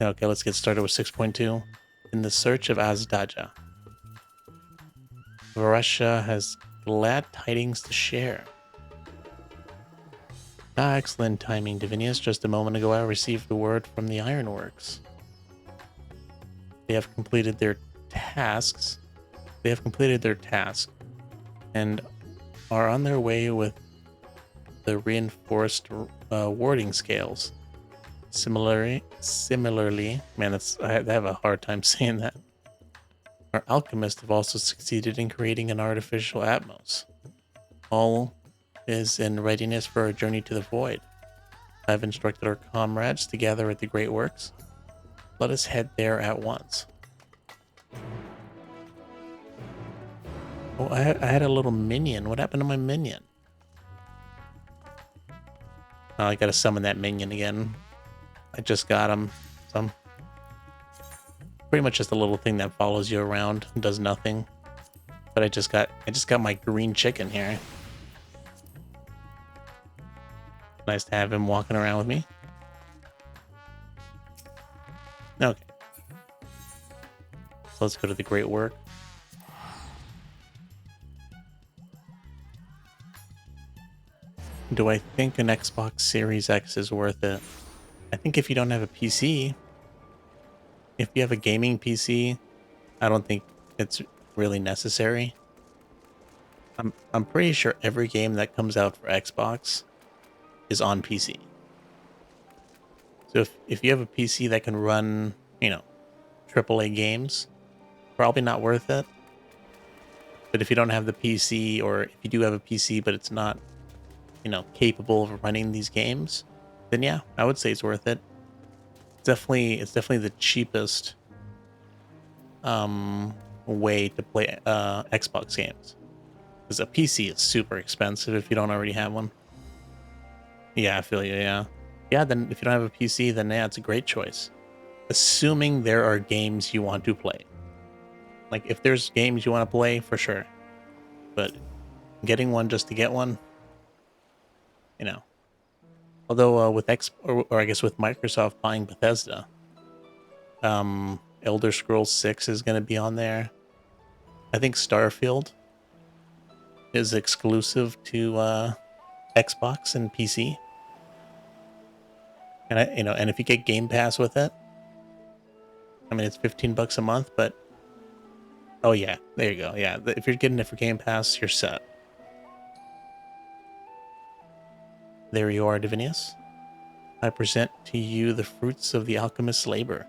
Okay, let's get started with 6.2. In the search of Azdaja, Russia has glad tidings to share. Excellent timing, Divinius. Just a moment ago, I received the word from the Ironworks. They have completed their tasks. They have completed their task and are on their way with the reinforced warding scales. Similarly, man, I have a hard time saying that. Our alchemists have also succeeded in creating an artificial Atmos. All is in readiness for our journey to the void. I've instructed our comrades to gather at the Great Works. Let us head there at once. Oh, I had a little minion. What happened to my minion? Oh, I gotta summon that minion again. I just got him. So pretty much just a little thing that follows you around and does nothing. But I just got my green chicken here. Nice to have him walking around with me. Okay. So let's go to the Great Work. Do I think an Xbox Series X is worth it? I think if you don't have a PC, if you have a gaming PC, I don't think it's really necessary. I'm pretty sure every game that comes out for Xbox is on PC. So if you have a PC that can run, AAA games, probably not worth it. But if you don't have the PC, or if you do have a PC but it's not, capable of running these games, then yeah, I would say it's worth it. It's definitely the cheapest way to play Xbox games. Because a PC is super expensive if you don't already have one. Yeah, I feel you, yeah. Yeah, then if you don't have a PC, then yeah, it's a great choice. Assuming there are games you want to play. Like, if there's games you want to play, for sure. But getting one just to get one, Although with or I guess with Microsoft buying Bethesda, Elder Scrolls 6 is going to be on there. I think Starfield is exclusive to Xbox and PC. And and if you get Game Pass with it, I mean, it's $15 a month, but oh yeah, there you go. Yeah, if you're getting it for Game Pass, you're set. There you are, Divinius. I present to you the fruits of the alchemist's labor,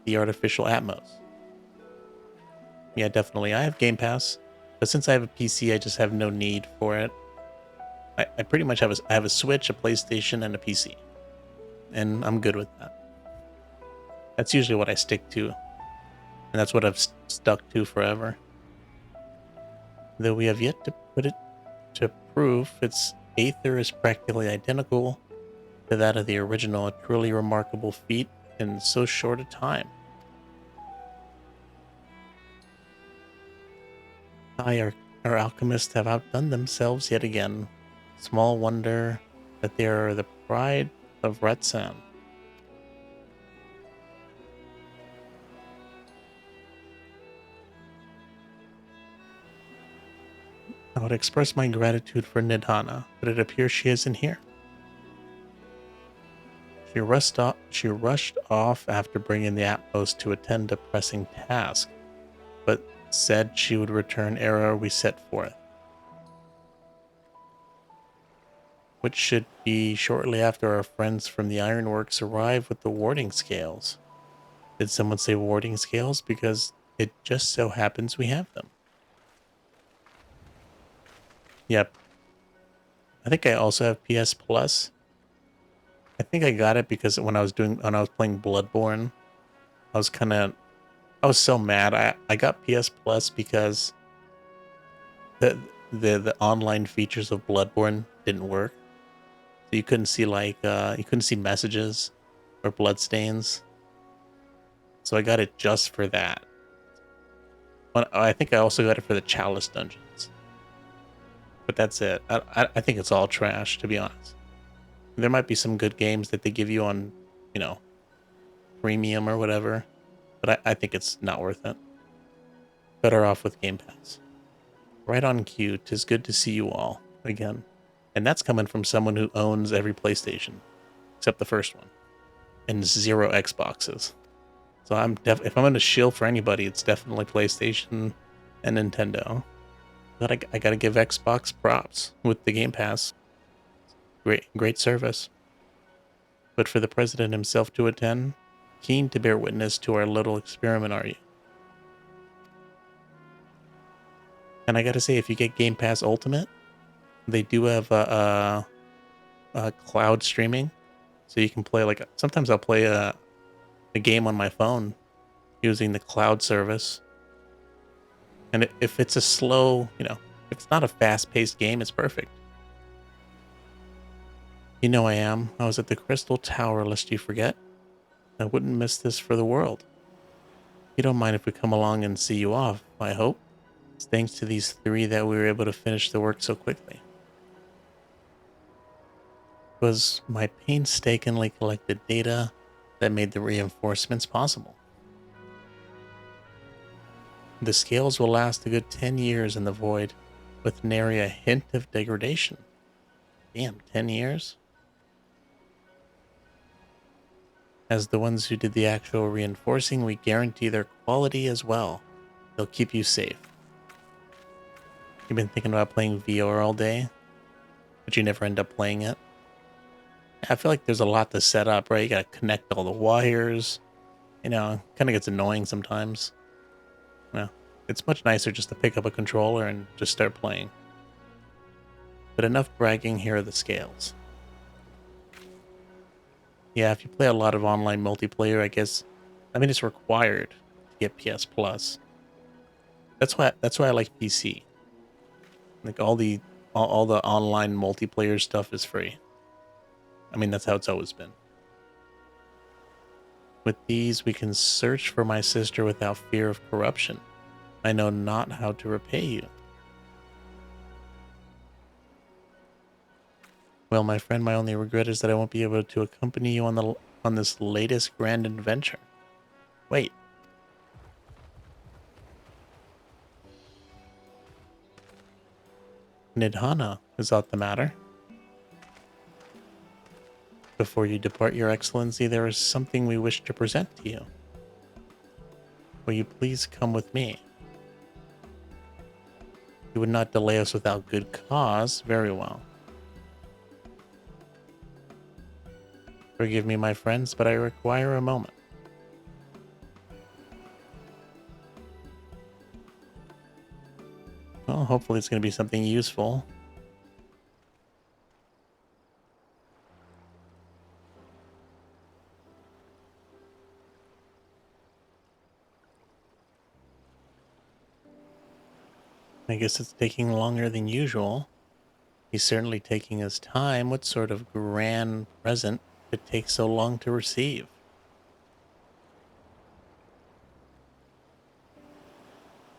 the artificial Atmos. Yeah, definitely. I have Game Pass, but since I have a PC, I just have no need for it. I pretty much have I have a Switch, a PlayStation, and a PC, and I'm good with that. That's usually what I stick to, and that's what I've stuck to forever. Though we have yet to put it to proof, its aether is practically identical to that of the original, a truly remarkable feat in so short a time. Our alchemists have outdone themselves yet again. Small wonder that they are the pride of Retsan. I would express my gratitude for Nidhana, but it appears she isn't here. She rushed off after bringing the Atmos to attend a pressing task, but said she would return ere we set forth, which should be shortly after our friends from the Ironworks arrive with the warding scales. Did someone say warding scales? Because it just so happens we have them. Yep. I think I also have PS Plus. I think I got it because when I was playing Bloodborne, I was so mad. I got PS Plus because the online features of Bloodborne didn't work. So you couldn't see you couldn't see messages or bloodstains. So I got it just for that. But I think I also got it for the Chalice dungeons. But that's it. I think it's all trash, to be honest. There might be some good games that they give you on, Premium or whatever, but I think it's not worth it. Better off with Game Pass. Right on cue, 'tis good to see you all again. And that's coming from someone who owns every PlayStation, except the first one, and 0 Xboxes. So if I'm going to shill for anybody, it's definitely PlayStation and Nintendo. But I got to give Xbox props with the Game Pass. Great service. But for the president himself to attend, keen to bear witness to our little experiment, are you? And I got to say, if you get Game Pass Ultimate, they do have cloud streaming, so you can play sometimes I'll play a game on my phone using the cloud service. And if it's a slow, if it's not a fast-paced game, it's perfect. You know I am. I was at the Crystal Tower, lest you forget. I wouldn't miss this for the world. You don't mind if we come along and see you off, I hope. It's thanks to these 3 that we were able to finish the work so quickly. It was my painstakingly collected data that made the reinforcements possible. The scales will last a good 10 years in the void, with nary a hint of degradation. Damn, 10 years? As the ones who did the actual reinforcing, we guarantee their quality as well. They'll keep you safe. You've been thinking about playing VR all day, but you never end up playing it? I feel like there's a lot to set up, right? You gotta connect all the wires. Kind of gets annoying sometimes. It's much nicer just to pick up a controller and just start playing. But enough bragging, here are the scales. Yeah, if you play a lot of online multiplayer, I guess, it's required to get PS Plus. That's why I like PC. Like all the online multiplayer stuff is free. That's how it's always been. With these, we can search for my sister without fear of corruption. I know not how to repay you. Well, my friend, my only regret is that I won't be able to accompany you on this latest grand adventure. Wait. Nidhana, is that the matter? Before you depart, Your Excellency, there is something we wish to present to you. Will you please come with me? You would not delay us without good cause. Very well. Forgive me, my friends, but I require a moment. Well, hopefully it's going to be something useful. I guess it's taking longer than usual. He's certainly taking his time. What sort of grand present could take so long to receive?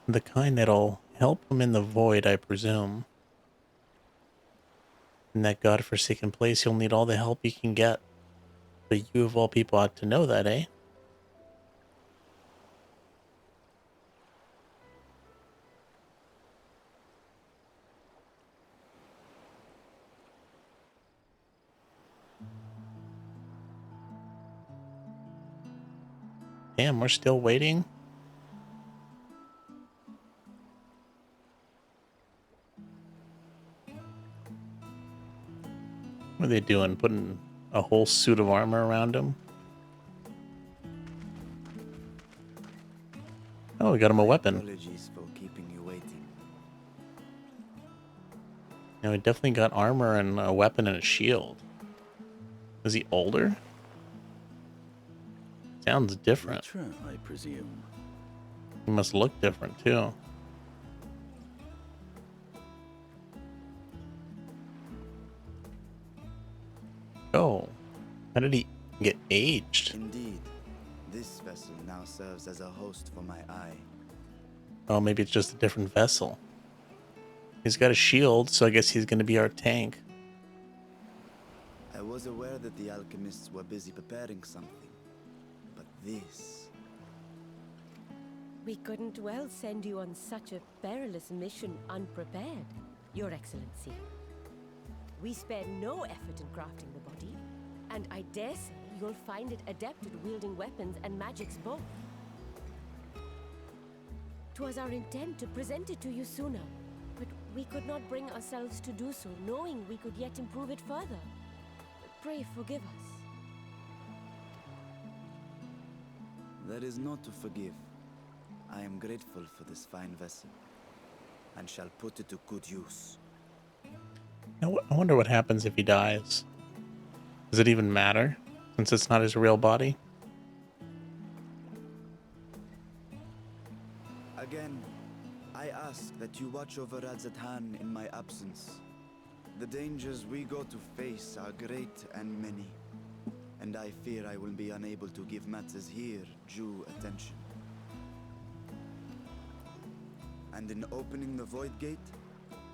The kind that'll help him in the void, I presume. In that godforsaken place, you'll need all the help you can get. But you of all people ought to know that, eh? Damn, we're still waiting? What are they doing? Putting a whole suit of armor around him? Oh, we got him a weapon. Apologies for keeping you waiting. He definitely got armor and a weapon and a shield. Is he older? Sounds different. Veteran, I presume. He must look different, too. Oh, how did he get aged? Indeed. This vessel now serves as a host for my eye. Oh, maybe it's just a different vessel. He's got a shield, so I guess he's going to be our tank. I was aware that the alchemists were busy preparing something, but this. We couldn't well send you on such a perilous mission unprepared, Your Excellency. We spared no effort in crafting the body, and I dare say you'll find it adept at wielding weapons and magics both. 'Twas our intent to present it to you sooner, but we could not bring ourselves to do so, knowing we could yet improve it further. Pray forgive us. There is naught to forgive. I am grateful for this fine vessel, and shall put it to good use. I wonder what happens if he dies. Does it even matter, since it's not his real body? Again, I ask that you watch over Azdaja in my absence. The dangers we go to face are great and many, and I fear I will be unable to give matters here due attention. And in opening the Void Gate,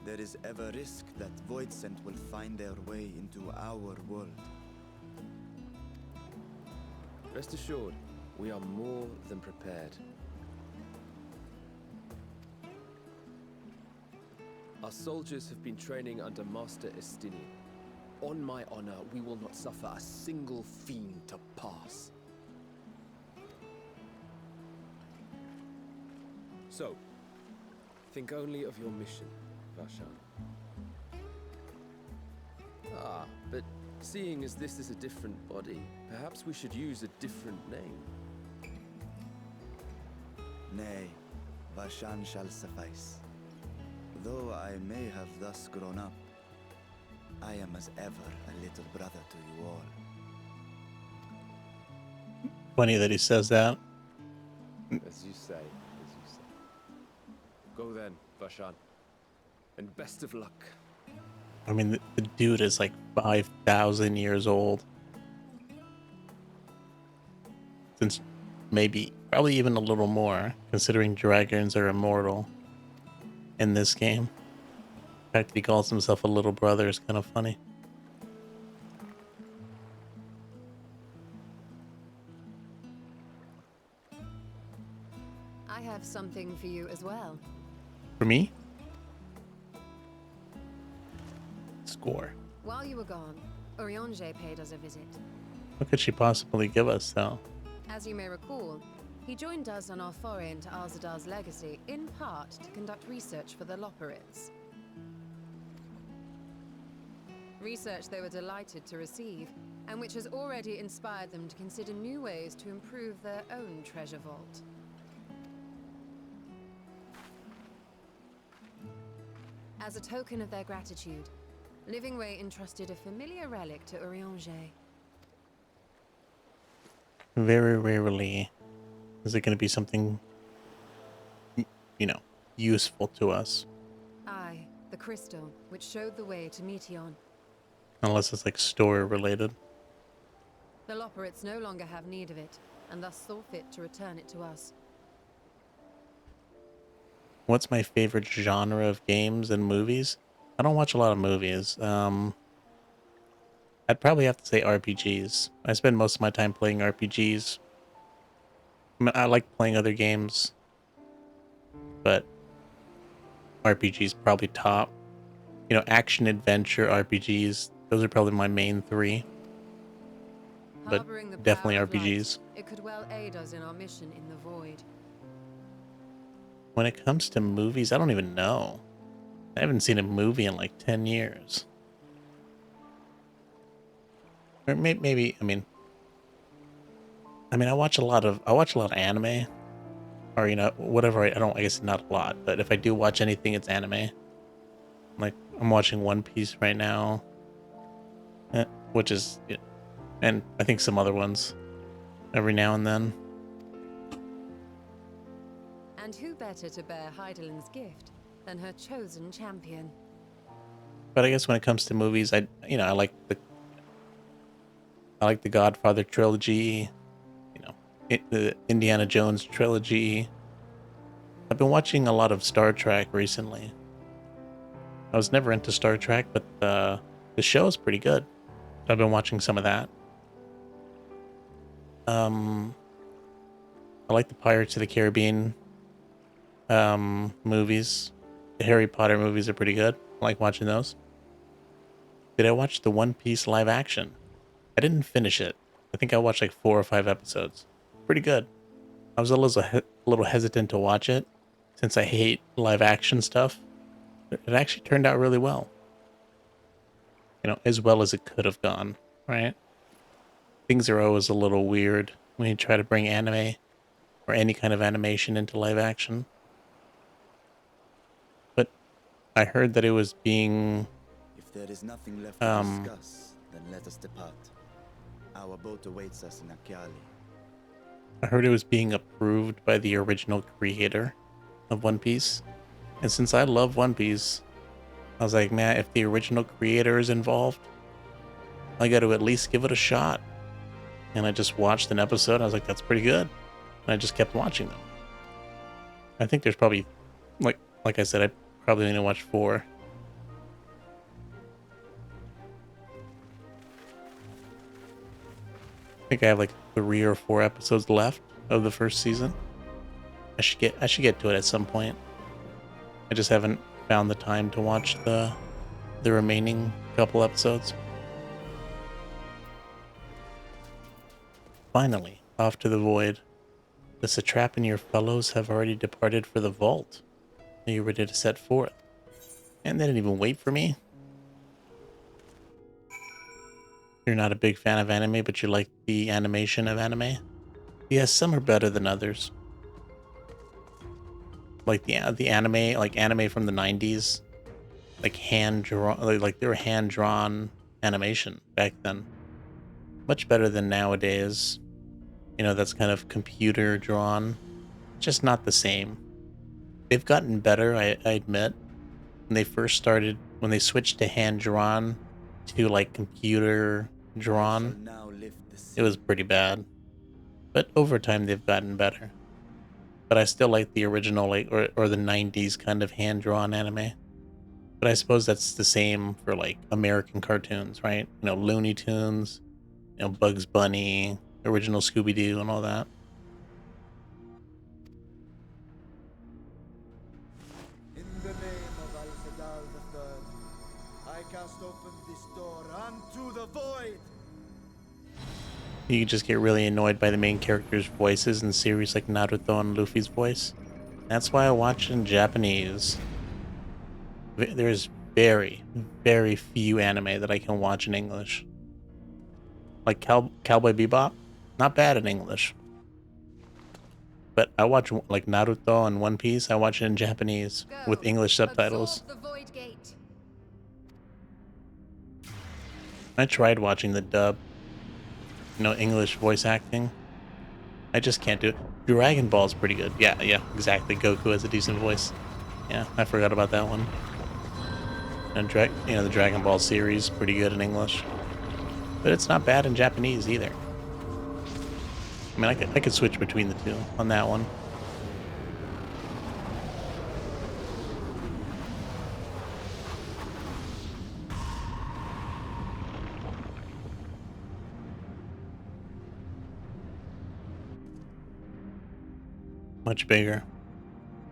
there is ever risk that Voidsent will find their way into our world. Rest assured, we are more than prepared. Our soldiers have been training under Master Estinian. On my honor, we will not suffer a single fiend to pass. So, think only of your mission, Varshan. Ah, but seeing as this is a different body, perhaps we should use a different name. Nay, Varshan shall suffice. Though I may have thus grown up, I am as ever a little brother to you all. Funny that he says that. As you say, as you say. Go then, Varshan. And best of luck. I mean, the dude is like 5,000 years old. Since probably even a little more, considering dragons are immortal in this game. The fact that he calls himself a little brother is kind of funny. I have something for you as well. For me? Score. While you were gone, Urianger paid us a visit. What could she possibly give us, though? As you may recall, he joined us on our foray into Azdaja's legacy, in part to conduct research for the Loporrits. Research they were delighted to receive, and which has already inspired them to consider new ways to improve their own treasure vault. As a token of their gratitude, Livingway entrusted a familiar relic to Urianger. Very rarely is it going to be something, useful to us. Aye, the crystal, which showed the way to Meteon. Unless it's like story related. The Loporrits no longer have need of it, and thus saw fit to return it to us. What's my favorite genre of games and movies? I don't watch a lot of movies. I'd probably have to say RPGs. I spend most of my time playing RPGs. I like playing other games, but RPGs probably top. Action adventure RPGs. Those are probably my main three. But Harboring the definitely power of light, RPGs. it could well aid us in our mission in the void. When it comes to movies, I don't even know. I haven't seen a movie in like 10 years. Or maybe I watch a lot of anime, or whatever. I guess not a lot, but if I do watch anything, it's anime. Like I'm watching One Piece right now, which is, and I think some other ones every now and then. And who better to bear Heidelin's gift than her chosen champion? But I guess when it comes to movies, I like the Godfather trilogy, the Indiana Jones trilogy. I've been watching a lot of Star Trek recently. I was never into Star Trek, but the show is pretty good. I've been watching some of that. I like the Pirates of the Caribbean movies. The Harry Potter movies are pretty good. I like watching those. Did I watch the One Piece live action? I didn't finish it. I think I watched like 4 or 5 episodes. Pretty good. I was a little hesitant to watch it since I hate live action stuff. It actually turned out really well. You know, as well as it could have gone, right? Things are always a little weird when you try to bring anime or any kind of animation into live action. But I heard that it was being If there is nothing left to discuss, then let us depart. Our boat awaits us in Akyali. I heard it was being approved by the original creator of One Piece. And since I love One Piece, I was like, man, if the original creator is involved, I got to at least give it a shot. And I just watched an episode. I was like, that's pretty good. And I just kept watching them. I think there's probably, like I said, I probably only watched 4. I think I have like 3 or 4 episodes left of the first season. I should get to it at some point. I just haven't found the time to watch the remaining couple episodes. Finally, off to the void. The Satrap and your fellows have already departed for the vault. Are you ready to set forth? And they didn't even wait for me. You're not a big fan of anime, but you like the animation of anime? Yes, some are better than others. Like the anime, like anime from the 90s, like hand drawn, like they were hand drawn animation back then. Much better than nowadays. You know, that's kind of computer drawn. Just not the same. They've gotten better, I admit. When they first started, when they switched to hand drawn to like computer drawn, it was pretty bad. But over time, they've gotten better. But I still like the original, like, or the 90s kind of hand drawn anime. But I suppose that's the same for like American cartoons, right? You know, Looney Tunes, you know, Bugs Bunny, original Scooby Doo, and all that. In the name of Azdaja III, I cast open this door unto the void. You just get really annoyed by the main characters' voices in series like Naruto and Luffy's voice. That's why I watch in Japanese. There's very, very few anime that I can watch in English. Like Cowboy Bebop, not bad in English. But I watch like Naruto and One Piece, I watch it in Japanese with English subtitles. Absorb the void gate. I tried watching the dub, you know, English voice acting. I just can't do it. Dragon Ball's pretty good. Yeah, exactly. Goku has a decent voice. Yeah, I forgot about that one. And you know, the Dragon Ball series, pretty good in English. But it's not bad in Japanese either. I mean, I could switch between the two on that one. Much bigger.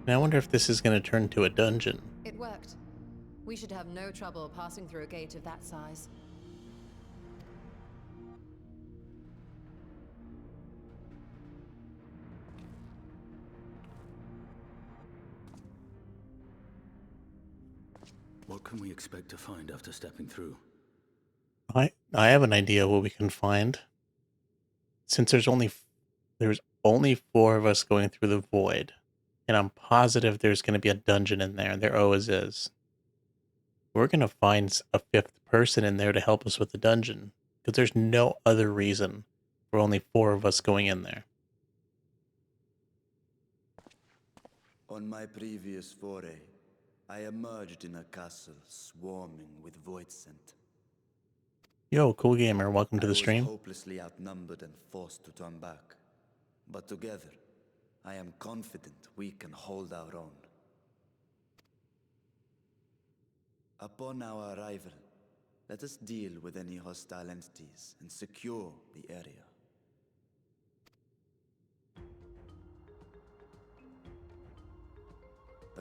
And I wonder if this is going to turn to a dungeon. It worked. We should have no trouble passing through a gate of that size. What can we expect to find after stepping through? I have an idea what we can find. Since there's only 4 of us going through the void, and I'm positive there's going to be a dungeon in there. There always is. We're going to find a 5th person in there to help us with the dungeon, because there's no other reason for only 4 of us going in there. On my previous foray, I emerged in a castle swarming with void scent. Yo, Cool Gamer, welcome to the stream. I was hopelessly outnumbered and forced to turn back. But together, I am confident we can hold our own. Upon our arrival, let us deal with any hostile entities and secure the area.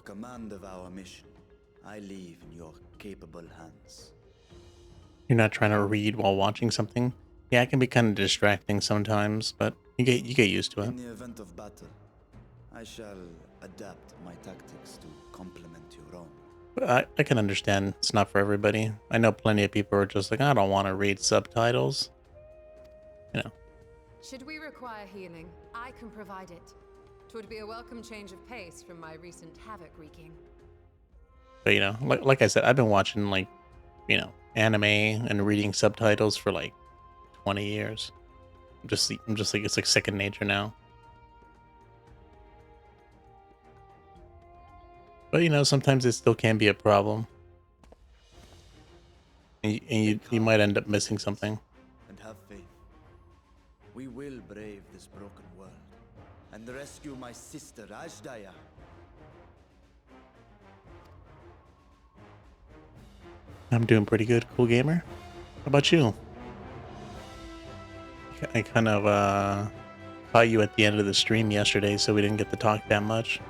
command of our mission, I leave in your capable hands. You're not trying to read while watching something. Yeah, it can be kind of distracting sometimes, but you get used to it. In the event of battle, I shall adapt my tactics to complement your own. But I can understand it's not for everybody. I know plenty of people are just like, I don't want to read subtitles. You know. Should we require healing, I can provide it. 'Twould be a welcome change of pace from my recent havoc wreaking. But you know, like I said, I've been watching like, you know, anime and reading subtitles for like 20 years. I'm just like it's like second nature now. But you know, sometimes it still can be a problem, and you might end up missing something. And have faith. We will brave this broken world and rescue my sister Azdaja. I'm doing pretty good, cool gamer. How about you? I kind of caught you at the end of the stream yesterday, so we didn't get to talk that much.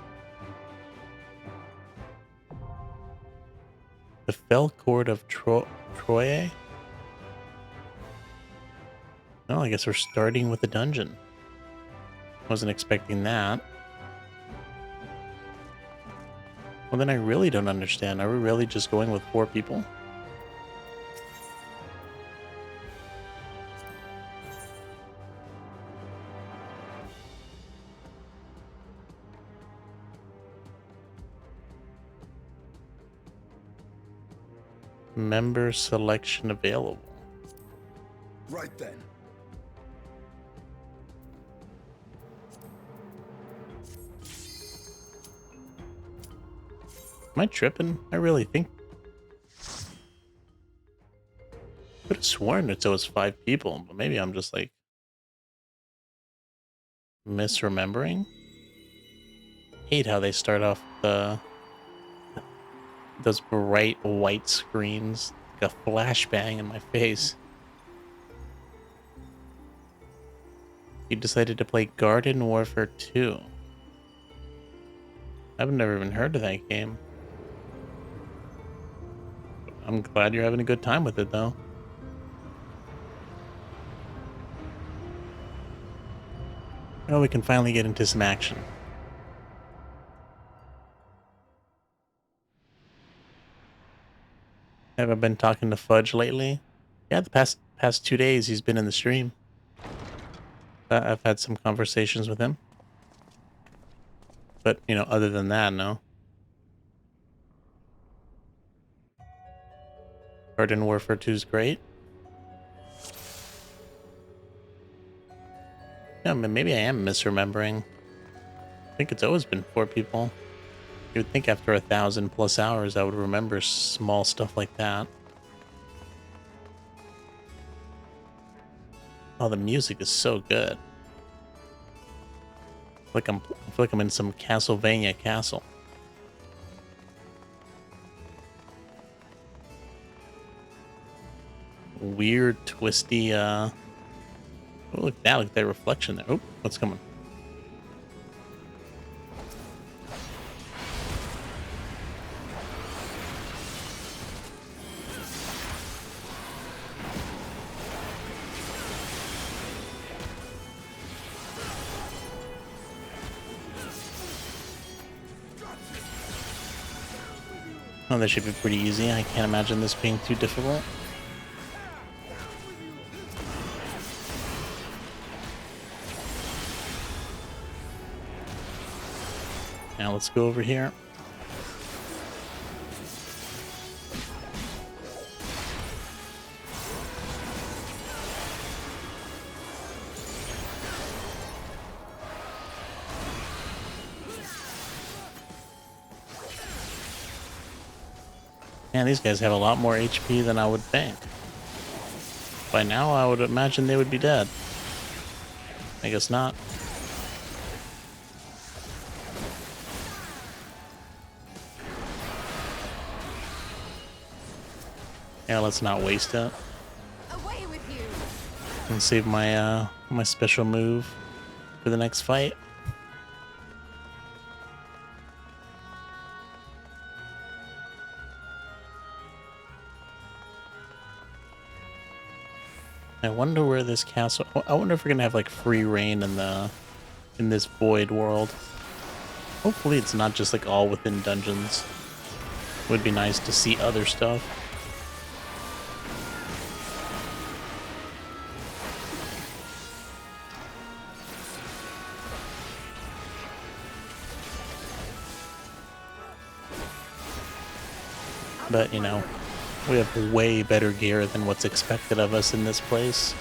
The Fell Court of Troye? Well, I guess we're starting with the dungeon. Wasn't expecting that. Well, then I really don't understand. Are we really just going with 4 people? Member selection available. Right then. Am I tripping? I really think... Could have sworn it was 5 people, but maybe I'm just like... misremembering? Hate how they start off those bright white screens, like a flashbang in my face. You decided to play Garden Warfare 2. I've never even heard of that game. I'm glad you're having a good time with it, though. Oh, we can finally get into some action. Have I been talking to Fudge lately? Yeah, the past 2 days he's been in the stream. I've had some conversations with him. But, you know, other than that, no. Garden Warfare 2 is great. Yeah, maybe I am misremembering. I think it's always been 4 people. You would think after 1,000+ hours I would remember small stuff like that. Oh, the music is so good. I feel like I'm in some Castlevania castle. Weird, twisty, Oh, look at that reflection there. Oh, what's coming? Oh, this should be pretty easy. I can't imagine this being too difficult. Now let's go over here. Man, these guys have a lot more HP than I would think. By now, I would imagine they would be dead. I guess not. Yeah, let's not waste it. Away with you! And save my my special move for the next fight. I wonder where this castle... I wonder if we're gonna have like free reign in this void world. Hopefully it's not just like all within dungeons. Would be nice to see other stuff. But, you know, we have way better gear than what's expected of us in this place.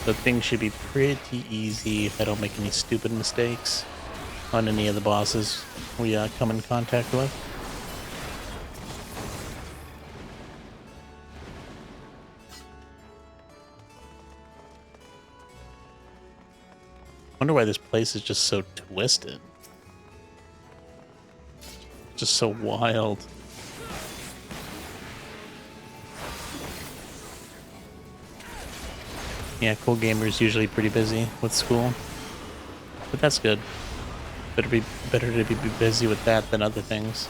So things should be pretty easy if I don't make any stupid mistakes on any of the bosses we come in contact with. Wonder why this place is just so twisted. Just so wild. Yeah, Cool Gamer's usually pretty busy with school. But that's good. Better to be busy with that than other things.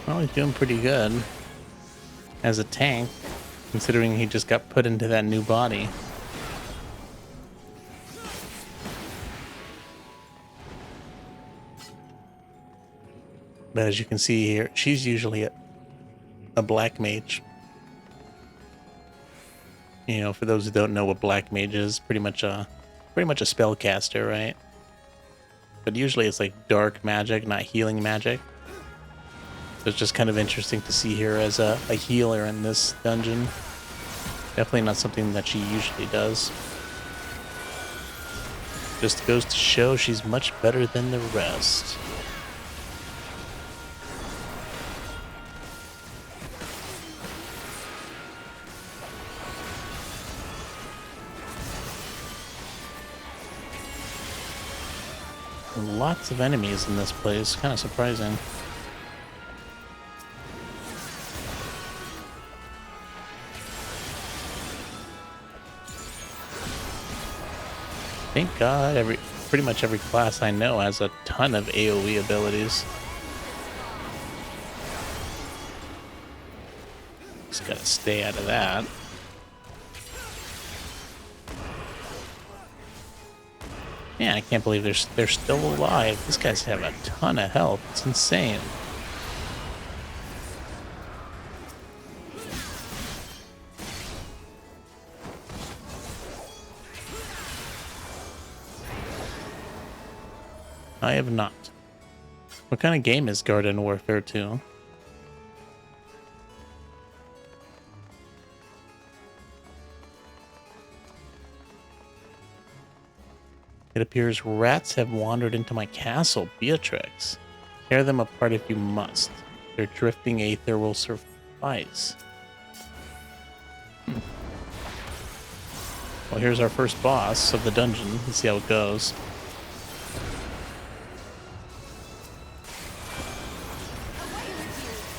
Well, he's doing pretty good as a tank, considering he just got put into that new body. But as you can see here, she's usually a black mage. You know, for those who don't know what black mage is, pretty much a spellcaster, right? But usually it's like dark magic, not healing magic. So it's just kind of interesting to see her as a healer in this dungeon. Definitely not something that she usually does. Just goes to show she's much better than the rest. Lots of enemies in this place, kind of surprising. Thank God, pretty much every class I know has a ton of AoE abilities. Just gotta stay out of that. Yeah, I can't believe they're still alive. These guys have a ton of health. It's insane. I have not. What kind of game is Garden Warfare 2? It appears rats have wandered into my castle, Beatrix. Tear them apart if you must. Their drifting aether will suffice. Well, here's our first boss of the dungeon. Let's see how it goes.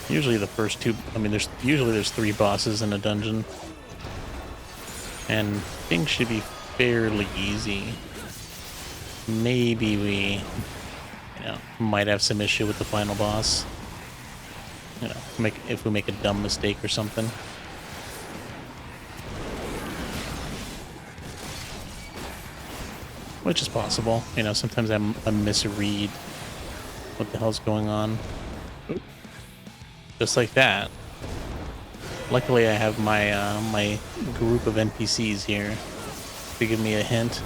Usually the first two, I mean, there's 3 bosses in a dungeon. And things should be fairly easy. Maybe we, might have some issue with the final boss. If we make a dumb mistake or something. Which is possible. Sometimes I misread what the hell's going on. Just like that. Luckily, I have my my group of NPCs here to give me a hint.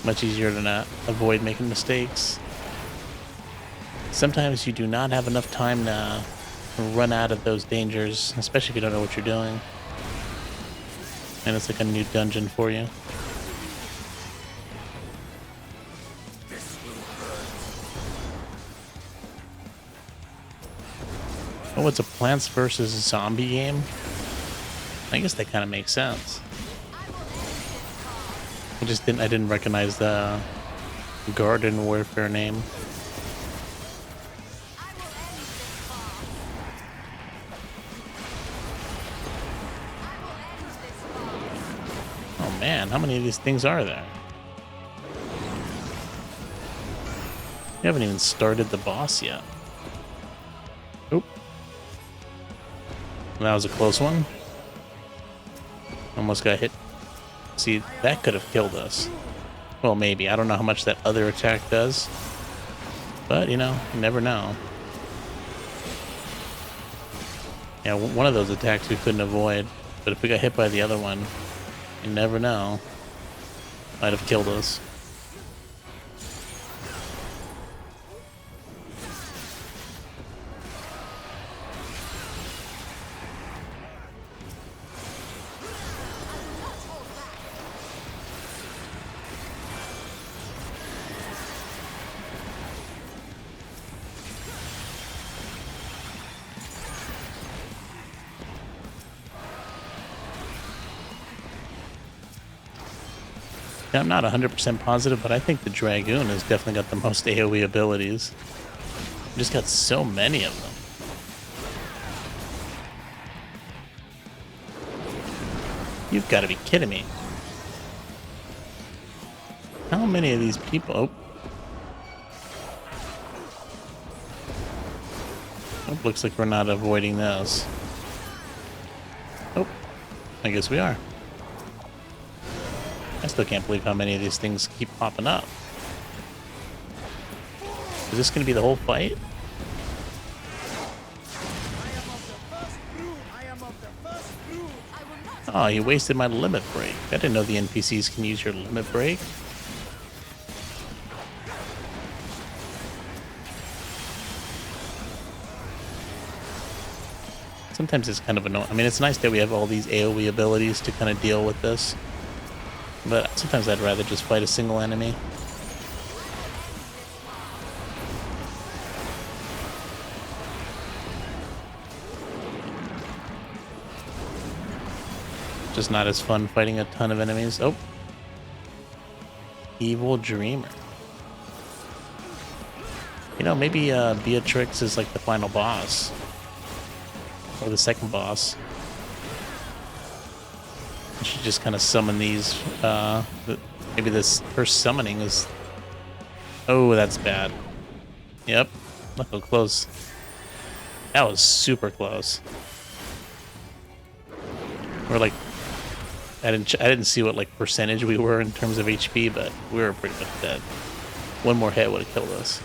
Much easier to not avoid making mistakes. Sometimes you do not have enough time to run out of those dangers, especially if you don't know what you're doing. And it's like a new dungeon for you. Oh, it's a Plants vs. Zombie game? I guess that kind of makes sense. I didn't recognize the Garden Warfare name. Oh man, how many of these things are there? We haven't even started the boss yet. Oop. That was a close one. Almost got hit. See, that could have killed us. Well, maybe. I don't know how much that other attack does. But, you know, you never know. Yeah, one of those attacks we couldn't avoid. But if we got hit by the other one, you never know. Might have killed us. Yeah, I'm not 100% positive, but I think the Dragoon has definitely got the most AoE abilities. We just got so many of them. You've got to be kidding me. How many of these people... Oh. Oh, looks like we're not avoiding this. Oh, I guess we are. I still can't believe how many of these things keep popping up. Is this going to be the whole fight? Oh, you wasted my limit break. I didn't know the NPCs can use your limit break. Sometimes it's kind of annoying. I mean, it's nice that we have all these AoE abilities to kind of deal with this. But sometimes I'd rather just fight a single enemy. Just not as fun fighting a ton of enemies. Oh. Evil Dreamer. You know, maybe Beatrix is like the final boss. Or the second boss. I should just kind of summon these. Maybe this first summoning is... Oh, that's bad. Yep. Look how close. That was super close. We're like... I didn't see what like percentage we were in terms of HP, but we were pretty much dead. One more hit would have killed us.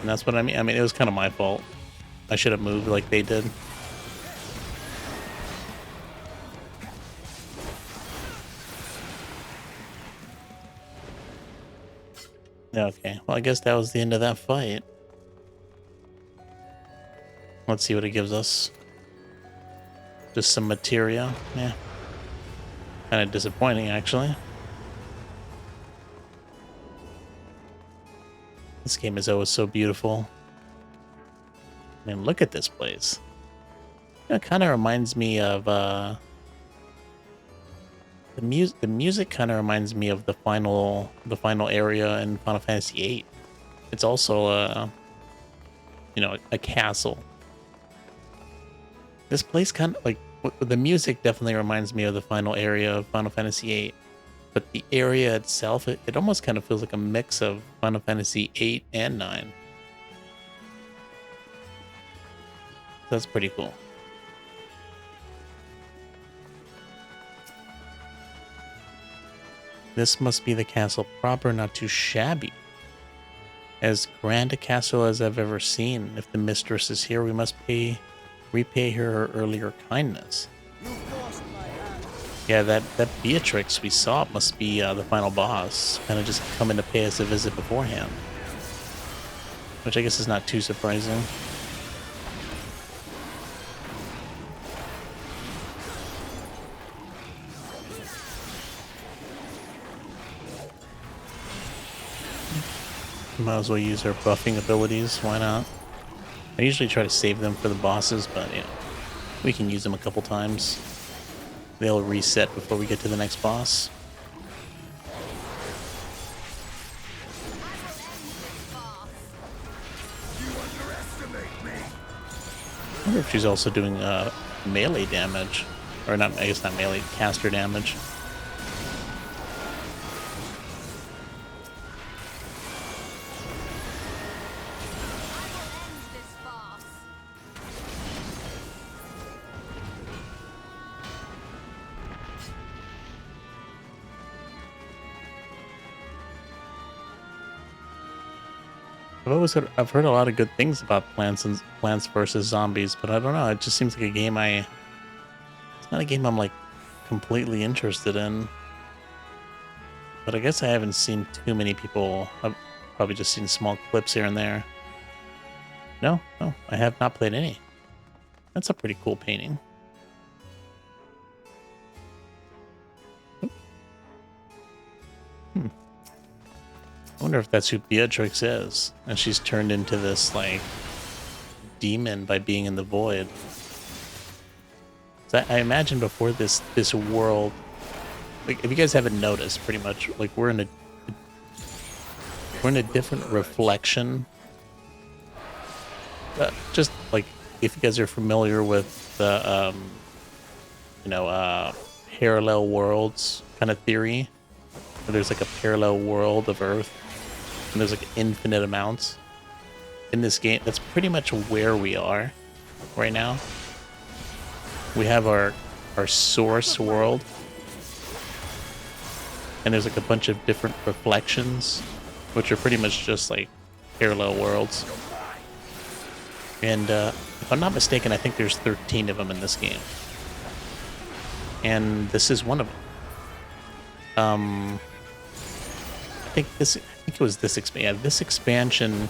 And that's what I mean. I mean, it was kind of my fault. I should have moved like they did. Okay, well, I guess that was the end of that fight. Let's see what it gives us. Just some materia. Yeah. Kind of disappointing, actually. This game is always so beautiful. I mean, look at this place. It kind of reminds me of the music kind of reminds me of the final area in Final Fantasy VIII. It's also you know, a castle. This place kind of like the music definitely reminds me of the final area of Final Fantasy VIII, but the area itself, it almost kind of feels like a mix of Final Fantasy VIII and 9. That's pretty cool. This must be the castle proper, not too shabby. As grand a castle as I've ever seen. If the mistress is here, we must repay her earlier kindness. Yeah, that Beatrix we saw must be the final boss. Kind of just coming to pay us a visit beforehand. Which I guess is not too surprising. Might as well use our buffing abilities, why not? I usually try to save them for the bosses, but you know, we can use them a couple times. They'll reset before we get to the next boss. I wonder if she's also doing melee damage. Or not, I guess not melee, caster damage. I've heard a lot of good things about Plants vs Zombies, but I don't know. It just seems like a game it's not a game I'm like completely interested in. But I guess I haven't seen too many people. I've probably just seen small clips here and there. No, I have not played any. That's a pretty cool painting. I wonder if that's who Beatrix is, and she's turned into this, like, demon by being in the void. So I imagine before this world, like, if you guys haven't noticed, pretty much, like, we're in a different reflection. Just, like, if you guys are familiar with the, parallel worlds kind of theory, where there's, like, a parallel world of Earth, and there's like infinite amounts in this game. That's pretty much where we are right now. We have our source world, and there's like a bunch of different reflections, which are pretty much just like parallel worlds. And if I'm not mistaken, I think there's 13 of them in this game, and this is one of them. I think it was this expansion. Yeah, this expansion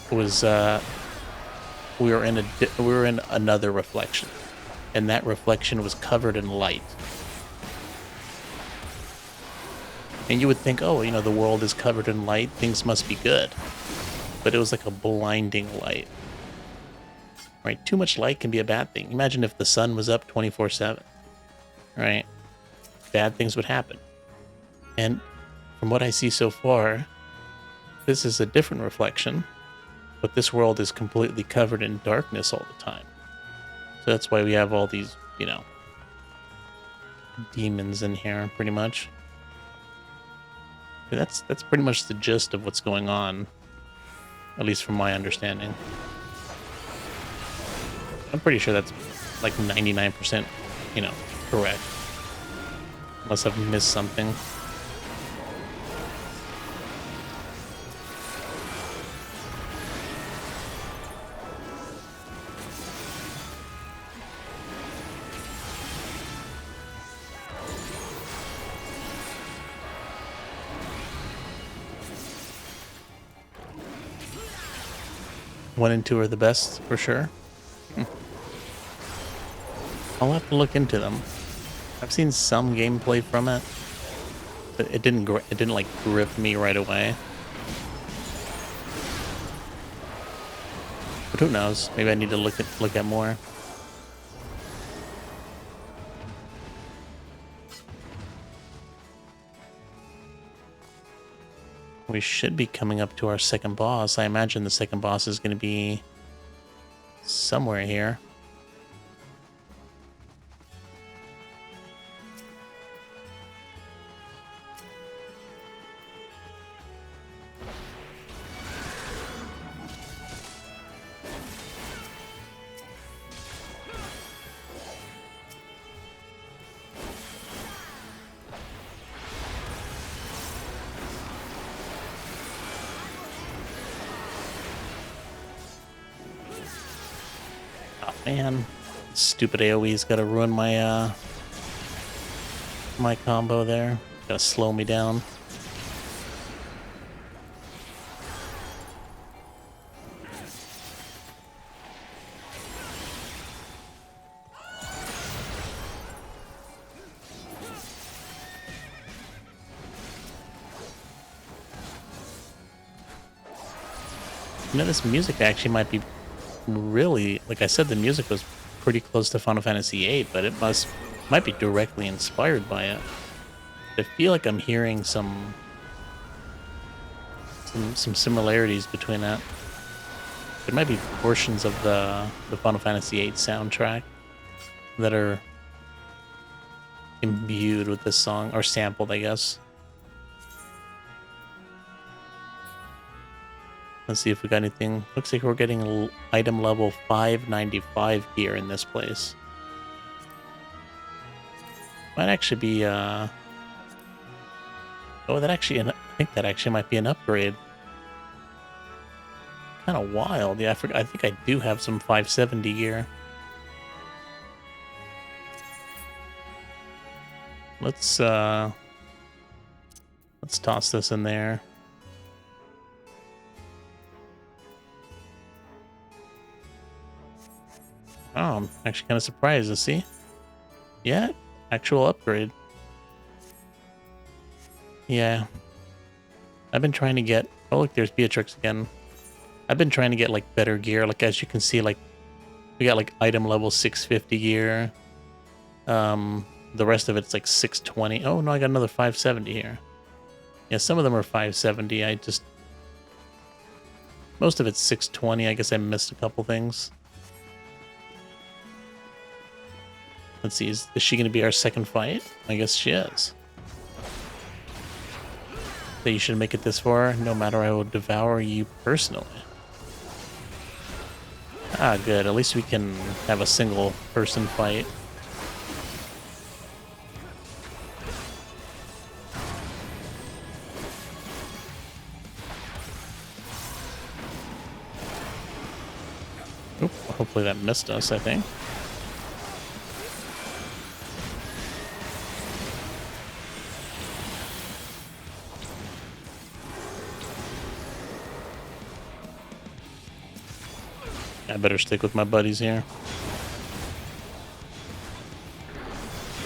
was we were in another reflection, and that reflection was covered in light. And you would think, oh, you know, the world is covered in light, things must be good. But it was like a blinding light. Right? Too much light can be a bad thing. Imagine if the sun was up 24/7. Right? Bad things would happen. And from what I see so far, this is a different reflection, but this world is completely covered in darkness all the time. So that's why we have all these, you know, demons in here, pretty much. But that's pretty much the gist of what's going on, at least from my understanding. I'm pretty sure that's like 99%, you know, correct. Unless I've missed something. One and two are the best, for sure. I'll have to look into them. I've seen some gameplay from it, but it didn't like grip me right away. But who knows? Maybe I need to look at more. We should be coming up to our second boss. I imagine the second boss is going to be somewhere here. Man, stupid AoE's gotta ruin my my combo there. Gotta slow me down. You know, this music actually might be really, like I said, the music was pretty close to Final Fantasy VIII, but it might be directly inspired by it. I feel like I'm hearing some similarities between that. There might be portions of the Final Fantasy VIII soundtrack that are imbued with this song, or sampled, I guess. Let's see if we got anything. Looks like we're getting item level 595 gear in this place. Might actually be, oh, that actually, I think that actually might be an upgrade. Kind of wild. Yeah, I forgot. I think I do have some 570 gear. Let's toss this in there. Oh, I'm actually kind of surprised to see. Yeah, actual upgrade. Yeah. I've been trying to get... Oh, look, there's Beatrix again. I've been trying to get, like, better gear. Like, as you can see, like, we got, like, item level 650 gear. The rest of it's, like, 620. Oh, no, I got another 570 here. Yeah, some of them are 570. Most of it's 620. I guess I missed a couple things. Let's see, is she going to be our second fight? I guess she is. So you should make it this far. No matter, I will devour you personally. Ah, good. At least we can have a single person fight. Oop, hopefully that missed us, I think. I better stick with my buddies here.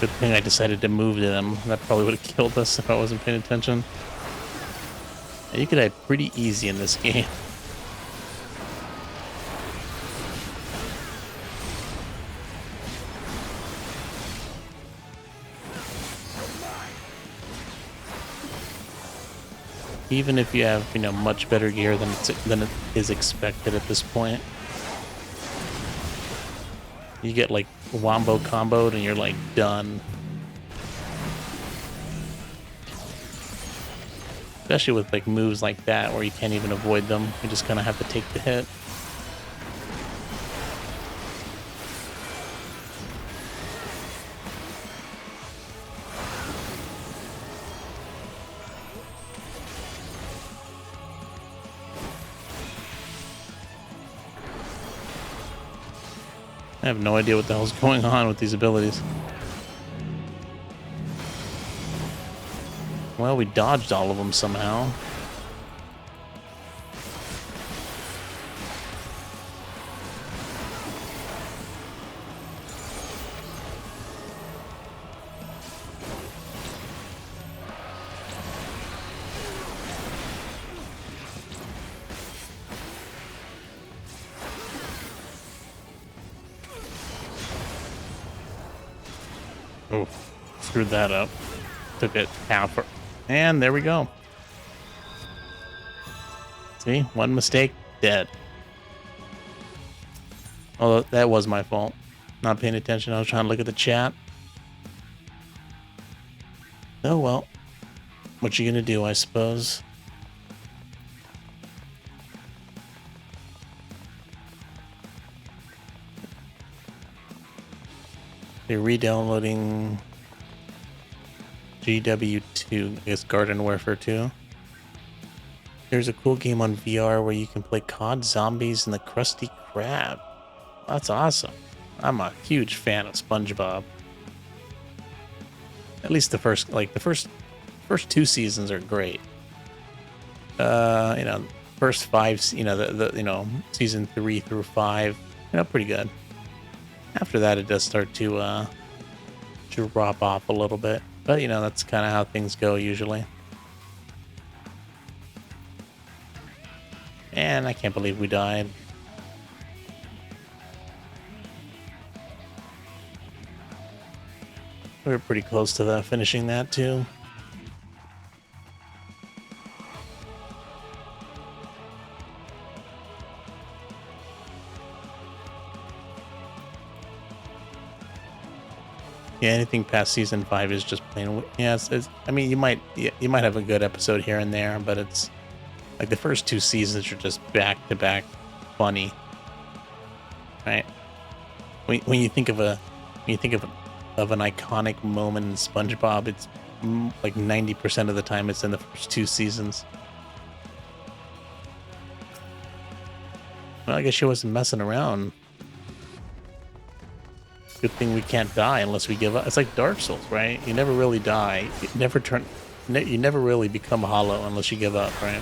Good thing I decided to move to them. That probably would have killed us if I wasn't paying attention. You could die pretty easy in this game. Even if you have, you know, much better gear than it is expected at this point. You get, like, wombo comboed and you're, like, done. Especially with, like, moves like that where you can't even avoid them. You just kind of have to take the hit. I have no idea what the hell's going on with these abilities. Well, we dodged all of them somehow. Oh, screwed that up. Took it half. And there we go. See? One mistake, dead. Although that was my fault. Not paying attention. I was trying to look at the chat. Oh well. What you gonna do, I suppose? They're re-downloading GW2, I guess Garden Warfare 2. There's a cool game on VR where you can play COD Zombies and the Krusty Krab. That's awesome. I'm a huge fan of SpongeBob. At least the first two seasons are great. You know, first five, you know, the season 3 through 5, you know, pretty good. After that, it does start to drop off a little bit. But, you know, that's kind of how things go usually. And Man, I can't believe we died. We were pretty close to finishing that too. Yeah, anything past season 5 is just plain. Yeah, I mean, you might have a good episode here and there, but it's like the first 2 seasons are just back to back funny, right? When you think of an iconic moment in SpongeBob, it's like 90% of the time it's in the first 2 seasons. Well, I guess she wasn't messing around. Good thing we can't die unless we give up. It's like Dark Souls, right? You never really die. You never really become hollow unless you give up, right?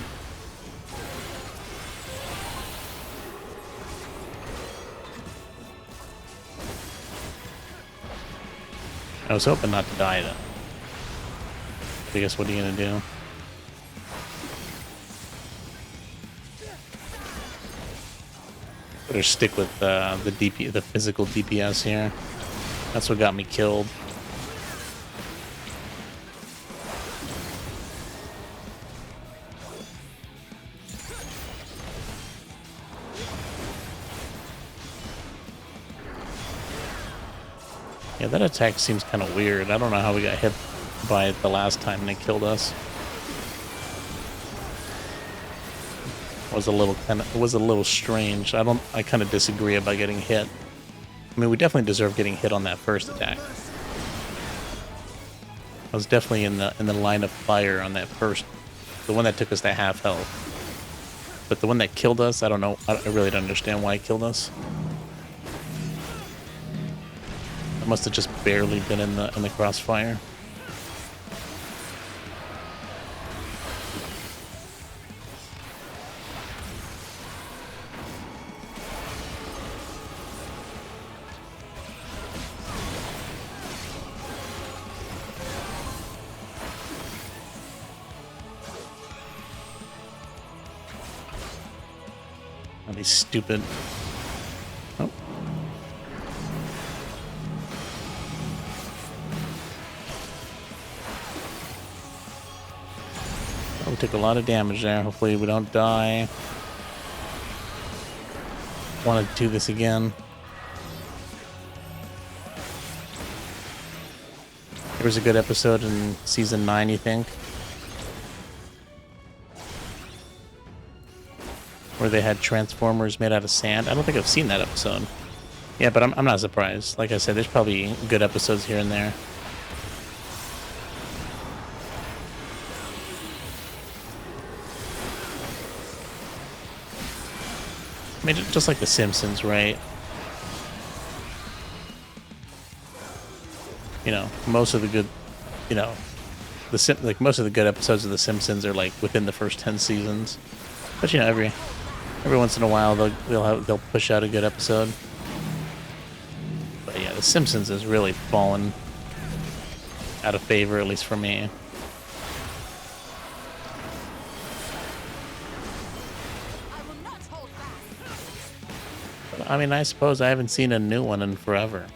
I was hoping not to die, though. I guess what are you gonna do? Better stick with the physical DPS here. That's what got me killed. Yeah, that attack seems kind of weird. I don't know how we got hit by it the last time and it killed us. It was a little strange. I kind of disagree about getting hit. I mean, we definitely deserve getting hit on that first attack. I was definitely in the line of fire on that first, the one that took us to half health. But the one that killed us, I don't know. I really don't understand why it killed us. I must have just barely been in the crossfire. Oh, these stupid. Oh. Oh, we took a lot of damage there. Hopefully we don't die. Want to do this again. There was a good episode in season 9, you think? Where they had transformers made out of sand. I don't think I've seen that episode. Yeah, but I'm not surprised. Like I said, there's probably good episodes here and there. I mean, just like The Simpsons, right? You know, most of the good, you know, most of the good episodes of The Simpsons are like within the first 10 seasons. But you know, every once in a while they'll push out a good episode. But yeah, The Simpsons has really fallen out of favor, at least for me. But, I mean, I suppose I haven't seen a new one in forever.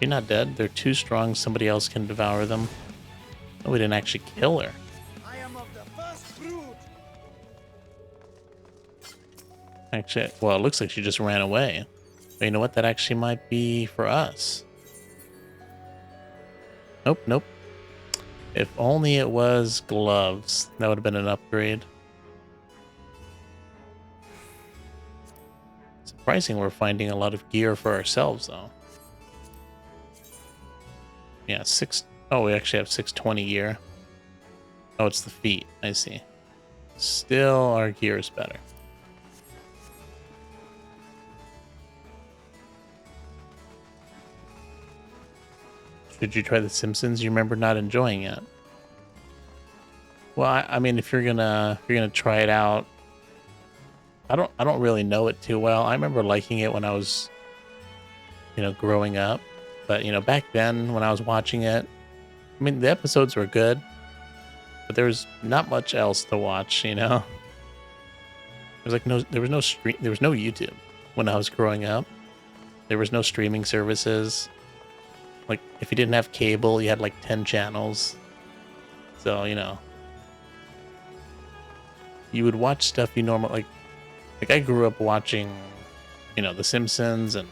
You're not dead. They're too strong. Somebody else can devour them. Oh, we didn't actually kill her. I am of the first brood. Actually, well, it looks like she just ran away. But you know what? That actually might be for us. Nope, nope. If only it was gloves. That would have been an upgrade. Surprising we're finding a lot of gear for ourselves, though. Yeah, oh, we actually have 620 gear. Oh, it's the feet. I see. Still, our gear is better. Did you try The Simpsons? You remember not enjoying it? Well, I mean, if you're gonna try it out, I don't really know it too well. I remember liking it when I was, you know, growing up. But, you know, back then when I was watching it, I mean, the episodes were good, but there was not much else to watch, you know? there was no there was no YouTube when I was growing up. There was no streaming services. Like, if you didn't have cable, you had like 10 channels. So, you know, you would watch stuff you normally like I grew up watching, you know, The Simpsons and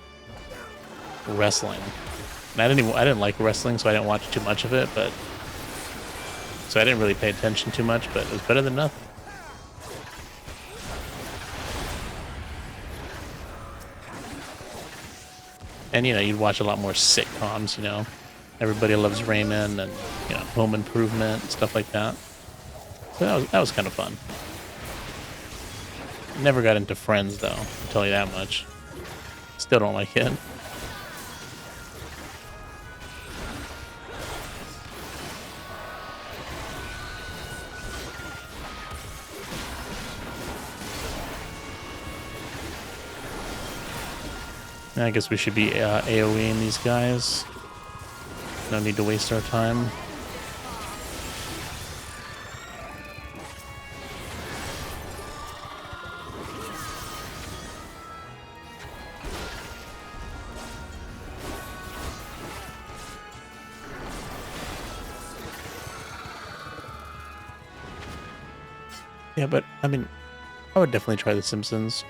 wrestling. And I didn't like wrestling, so I didn't watch too much of it, but so I didn't really pay attention too much, but it was better than nothing. And, you know, you'd watch a lot more sitcoms, you know. Everybody Loves Raymond and, you know, Home Improvement, stuff like that. So that was kind of fun. Never got into Friends, though, I'll tell you that much. Still don't like it. I guess we should be AoEing these guys. No need to waste our time. Yeah, but I mean, I would definitely try The Simpsons.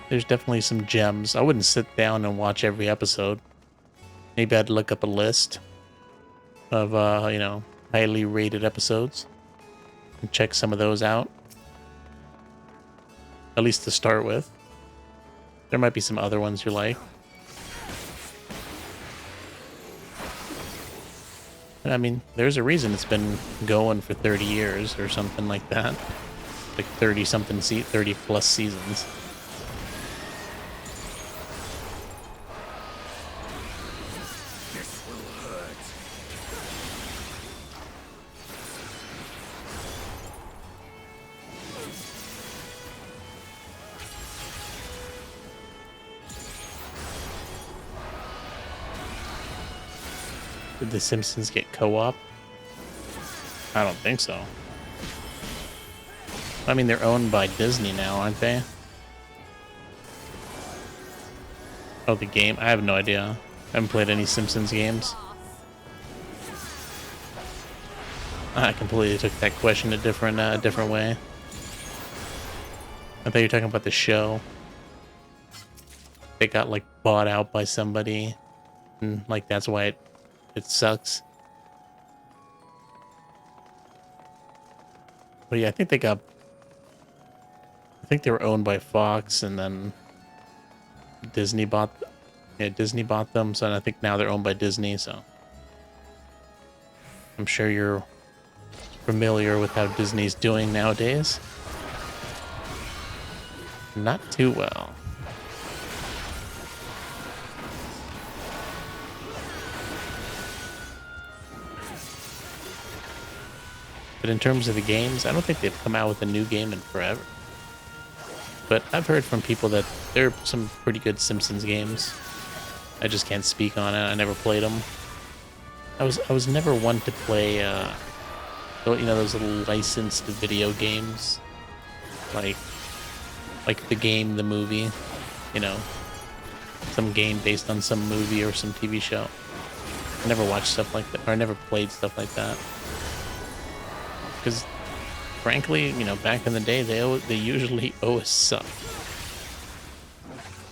There's definitely some gems. I wouldn't sit down and watch every episode. Maybe I'd look up a list of, you know, highly rated episodes and check some of those out. At least to start with. There might be some other ones you like. I mean, there's a reason it's been going for 30 years or something like that. Like 30 plus seasons. Did The Simpsons get co-op? I don't think so. I mean, they're owned by Disney now, aren't they? Oh, the game? I have no idea. I haven't played any Simpsons games. I completely took that question a different way. I thought you were talking about the show. They got, like, bought out by somebody. And, like, that's why it sucks. But yeah, I think they were owned by Fox, and then Disney bought them, so I think now they're owned by Disney, so I'm sure you're familiar with how Disney's doing nowadays. Not too well. But in terms of the games, I don't think they've come out with a new game in forever. But I've heard from people that there are some pretty good Simpsons games. I just can't speak on it. I never played them. I was never one to play, you know, those little licensed video games, like the game, the movie, you know, some game based on some movie or some TV show. I never watched stuff like that, or I never played stuff like that. Because, frankly, you know, back in the day, they usually always suck.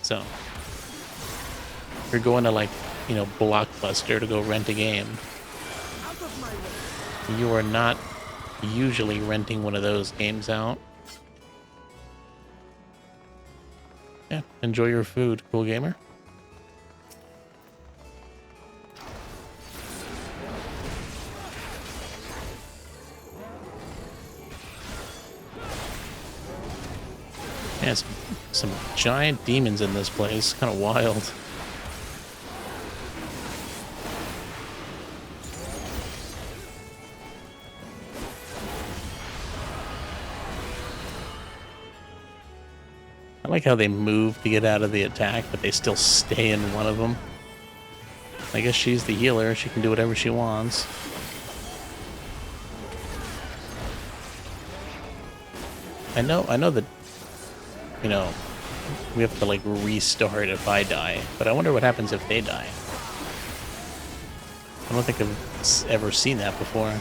So, if you're going to, like, you know, Blockbuster to go rent a game, you are not usually renting one of those games out. Yeah, enjoy your food, cool gamer. Yeah, some giant demons in this place. Kind of wild. I like how they move to get out of the attack, but they still stay in one of them. I guess she's the healer. She can do whatever she wants. I know that you know, we have to like restart if I die. But I wonder what happens if they die. I don't think I've ever seen that before.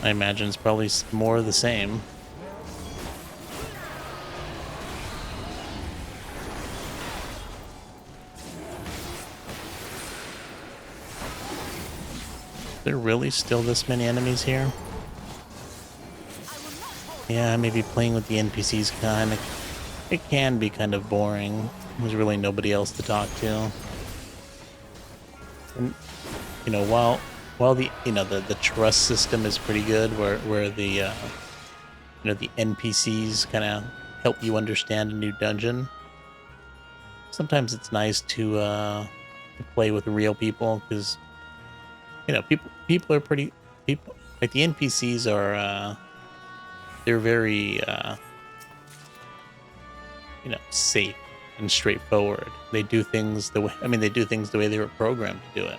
I imagine it's probably more of the same. There really still this many enemies here? Yeah, maybe playing with the NPCs it can be kind of boring. There's really nobody else to talk to. And you know, while the the trust system is pretty good, where the the NPCs kind of help you understand a new dungeon. Sometimes it's nice to play with real people because people are pretty people like the NPCs are they're very safe and straightforward. They do things the way they do things the way they were programmed to do it.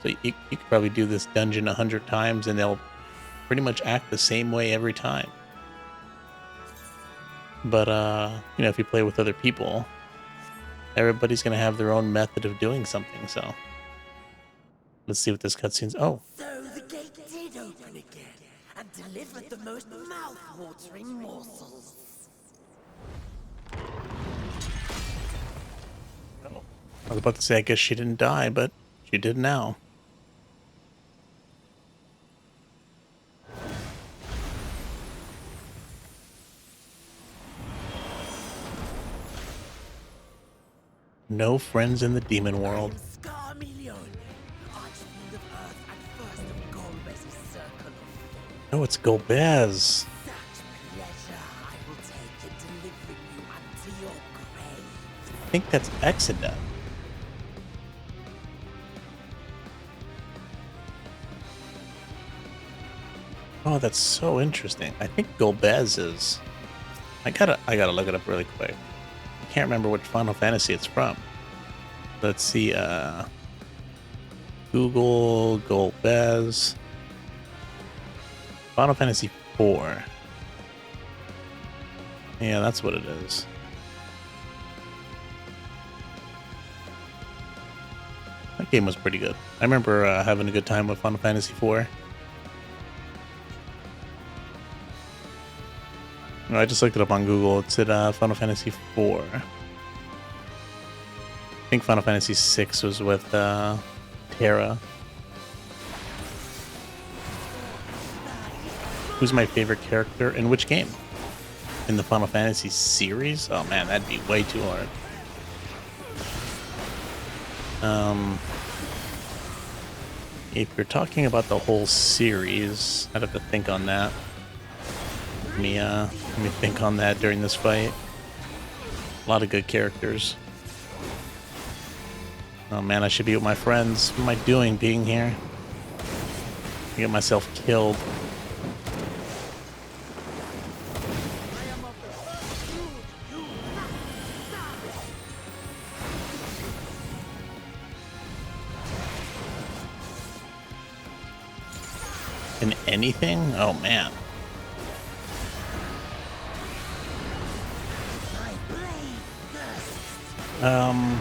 So you could probably do this dungeon 100 times and they'll pretty much act the same way every time. But if you play with other people, everybody's gonna have their own method of doing something. So let's see what this cutscene's. Oh, So the gate did open again and delivered the most mouth-watering morsels. I was about to say I guess she didn't die, but she did now. No friends in the demon world. Oh, it's Golbez. I think that's Exida. Oh, that's so interesting. I think Golbez is. I gotta look it up really quick. I can't remember which Final Fantasy it's from. Let's see. Google Golbez. Final Fantasy 4. Yeah, that's what it is. That game was pretty good. I remember having a good time with Final Fantasy 4. No, I just looked it up on Google. It's at Final Fantasy 4. I think Final Fantasy 6 was with Terra. Who's my favorite character in which game? In the Final Fantasy series? Oh man, that'd be way too hard. If you're talking about the whole series, I'd have to think on that. Let me think on that during this fight. A lot of good characters. Oh man, I should be with my friends. What am I doing being here? I get myself killed. In anything? Oh man. Man,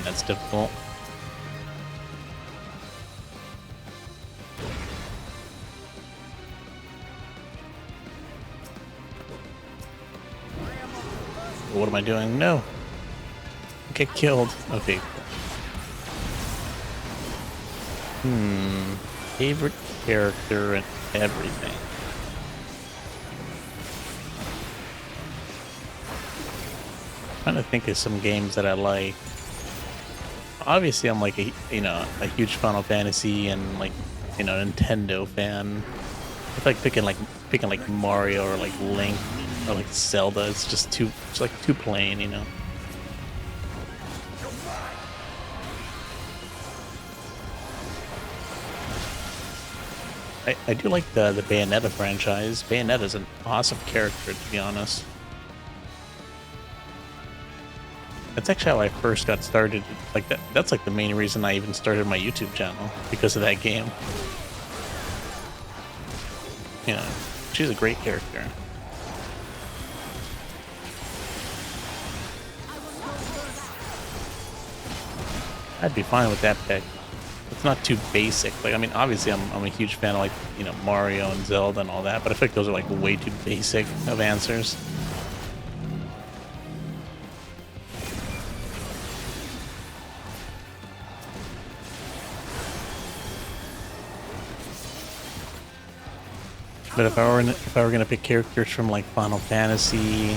that's difficult. What am I doing? No. Get killed. Okay. Favorite character and everything. Trying to think of some games that I like. Obviously, I'm like a huge Final Fantasy and like Nintendo fan. I feel like picking like Mario or like Link or like Zelda. It's just too plain, you know. I do like the Bayonetta franchise. Bayonetta's an awesome character, to be honest. That's actually how I first got started. Like that's like the main reason I even started my YouTube channel, because of that game. You know, she's a great character. I'd be fine with that pick. It's not too basic. Like, I mean, obviously, I'm a huge fan of, like, you know, Mario and Zelda and all that, but I feel like those are, like, way too basic of answers. But if I were gonna pick characters from, like, Final Fantasy,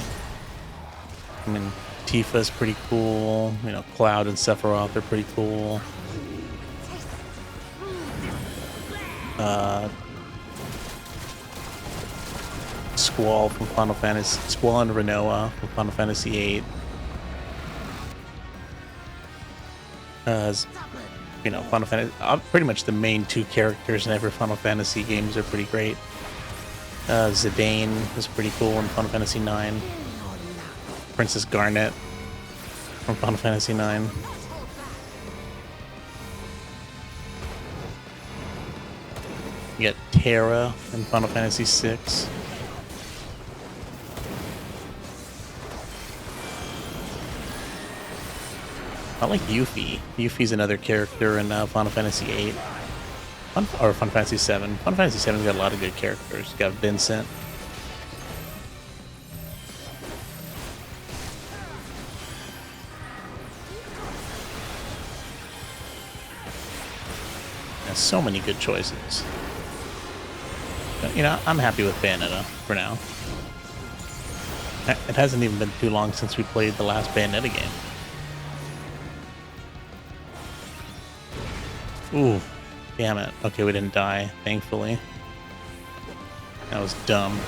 I mean, Tifa's pretty cool. You know, Cloud and Sephiroth are pretty cool. Squall from Final Fantasy, Squall and Renoa from Final Fantasy VIII. You know, Final Fantasy, pretty much the main two characters in every Final Fantasy games are pretty great. Zidane is pretty cool in Final Fantasy IX. Princess Garnet from Final Fantasy IX. You get Terra in Final Fantasy VI. I like Yuffie. Yuffie's another character in Final Fantasy VIII. Or Final Fantasy VII. Final Fantasy VII's got a lot of good characters. You got Vincent. There's so many good choices. But, you know, I'm happy with Bayonetta for now. It hasn't even been too long since we played the last Bayonetta game. Ooh, damn it. Okay, we didn't die, thankfully. That was dumb.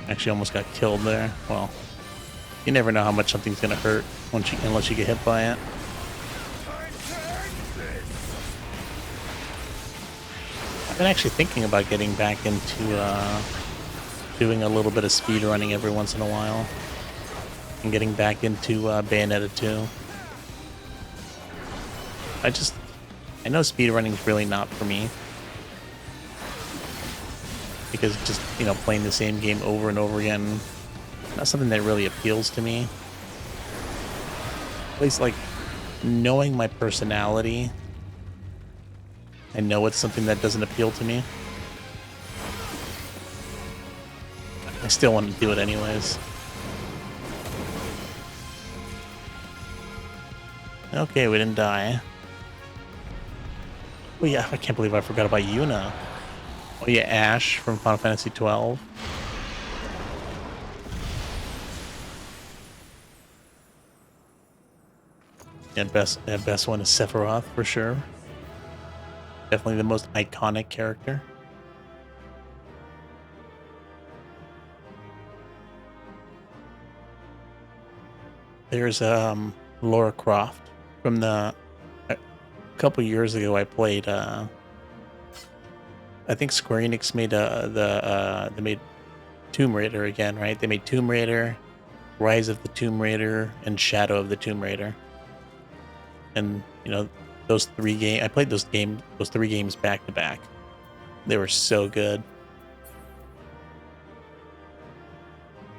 Actually almost got killed there. Well, you never know how much something's gonna hurt unless you get hit by it. I've been actually thinking about getting back into doing a little bit of speed running every once in a while. And getting back into Bayonetta 2. I know speedrunning is really not for me. Because just, you know, playing the same game over and over again, not something that really appeals to me. At least, like, knowing my personality, I know it's something that doesn't appeal to me. I still want to do it anyways. Okay, we didn't die. Oh yeah, I can't believe I forgot about Yuna. Oh yeah, Ash from Final Fantasy 12. Yeah, best one is Sephiroth for sure. Definitely the most iconic character. There's Lara Croft from the couple years ago. I played. I think Square Enix made they made Tomb Raider again, right? They made Tomb Raider, Rise of the Tomb Raider, and Shadow of the Tomb Raider. And you know, those three games. I played those three games back to back. They were so good.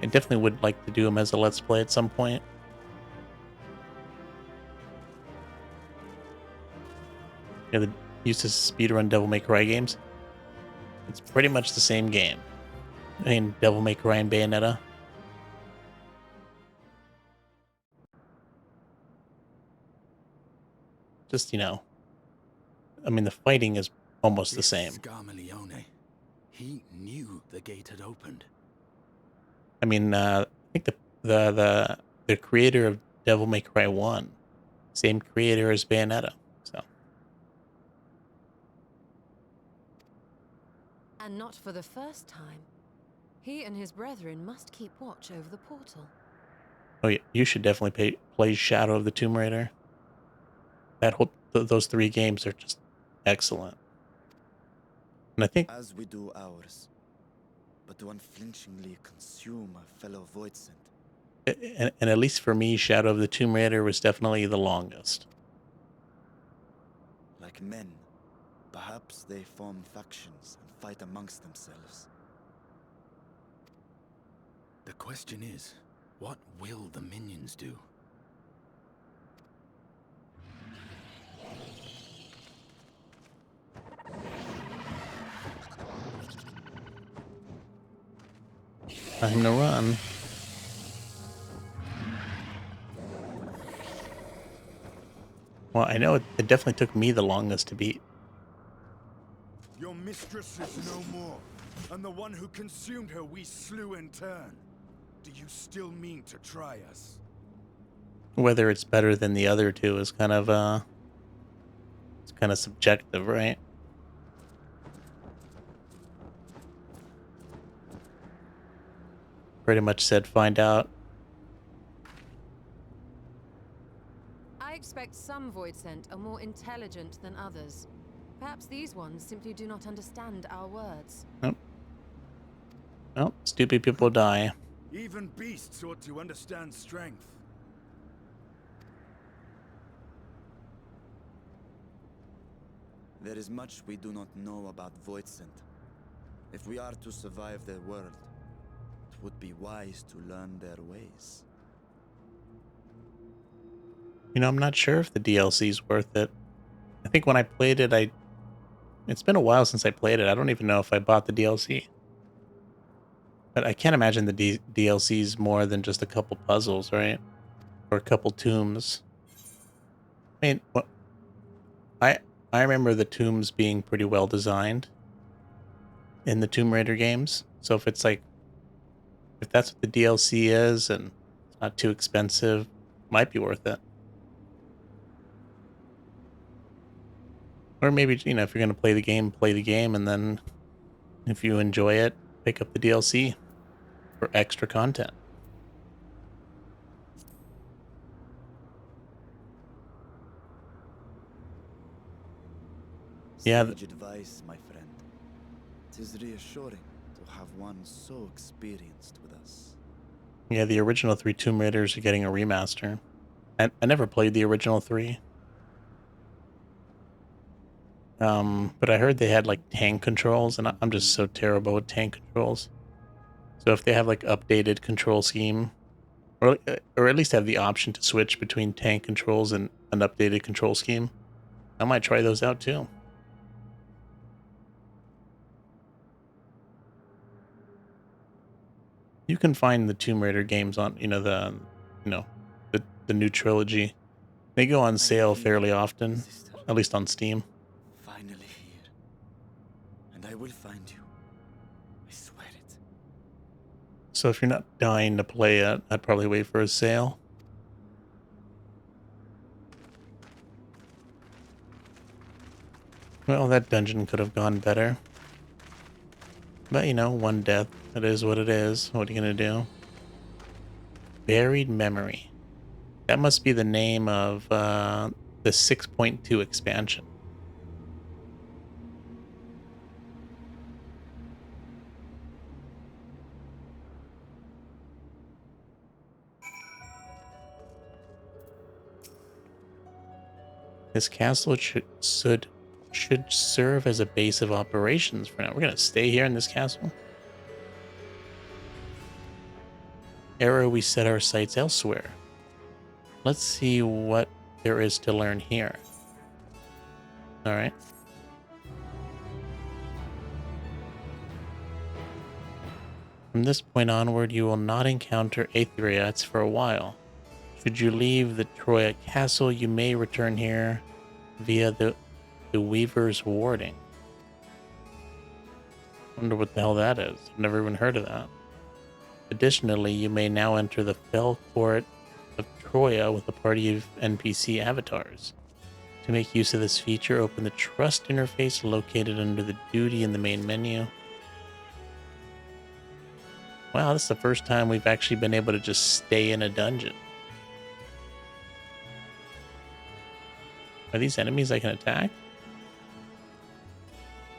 I definitely would like to do them as a Let's Play at some point. You know, used to speedrun Devil May Cry games. It's pretty much the same game. I mean, Devil May Cry and Bayonetta. Just, you know, I mean, the fighting is almost the same. Scarmalione. He knew the gate had opened. I mean, I think the creator of Devil May Cry 1, same creator as Bayonetta. So. And not for the first time. He and his brethren must keep watch over the portal. Oh yeah, you should definitely play Shadow of the Tomb Raider. Those three games are just excellent. And I think As we do ours, but to unflinchingly consume a fellow Voidsent. and at least for me, Shadow of the Tomb Raider was definitely the longest. Like men, perhaps they form factions and fight amongst themselves. The question is, what will the minions do? Time to run. Well, I know it definitely took me the longest to beat. Your mistress is no more, and the one who consumed her we slew in turn. Do you still mean to try us? Whether it's better than the other two is kind of it's kind of subjective, right? Pretty much said find out. I expect some Voidsent are more intelligent than others. Perhaps these ones simply do not understand our words. Nope. Nope. Stupid people die. Even beasts ought to understand strength. There is much we do not know about Voidsent. If we are to survive their world, it would be wise to learn their ways. You know, I'm not sure if the DLC is worth it. I think when I played it, it's been a while since I played it. I don't even know if I bought the DLC. But I can't imagine the DLC is more than just a couple puzzles, right? Or a couple tombs. I mean, I remember the tombs being pretty well designed in the Tomb Raider games. So if it's like, if that's what the DLC is and it's not too expensive, might be worth it. Or maybe, you know, if you're going to play the game, and then if you enjoy it, pick up the DLC for extra content. Yeah. Sage advice, my friend. It is reassuring to have one so experienced with us. Yeah, the original 3 Tomb Raiders are getting a remaster. I never played the original 3. But I heard they had like tank controls, and I'm just so terrible with tank controls. So if they have like updated control scheme, or at least have the option to switch between tank controls and an updated control scheme, I might try those out too. You can find the Tomb Raider games on, the new trilogy. They go on sale fairly often, Sister, at least on Steam. finally here. And I will find you. I swear it. So if you're not dying to play it, I'd probably wait for a sale. Well, that dungeon could have gone better. But, one death. It is what it is. What are you going to do? Buried Memory. That must be the name of the 6.2 expansion. This castle should serve as a base of operations for now. We're going to stay here in this castle. Arrow, we set our sights elsewhere. Let's see what there is to learn here. Alright. From this point onward, you will not encounter Aetheriats for a while. Should you leave the Troya castle, you may return here via the Weaver's Warding. Wonder what the hell that is. I've never even heard of that. Additionally, you may now enter the Fell Court of Troya with a party of NPC avatars. To make use of this feature, open the Trust interface located under the Duty in the main menu. Wow, this is the first time we've actually been able to just stay in a dungeon. Are these enemies I can attack?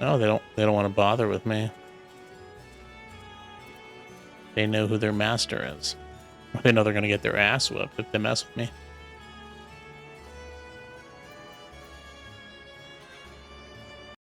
No, they don't want to bother with me. They know who their master is. They know they're going to get their ass whooped if they mess with me.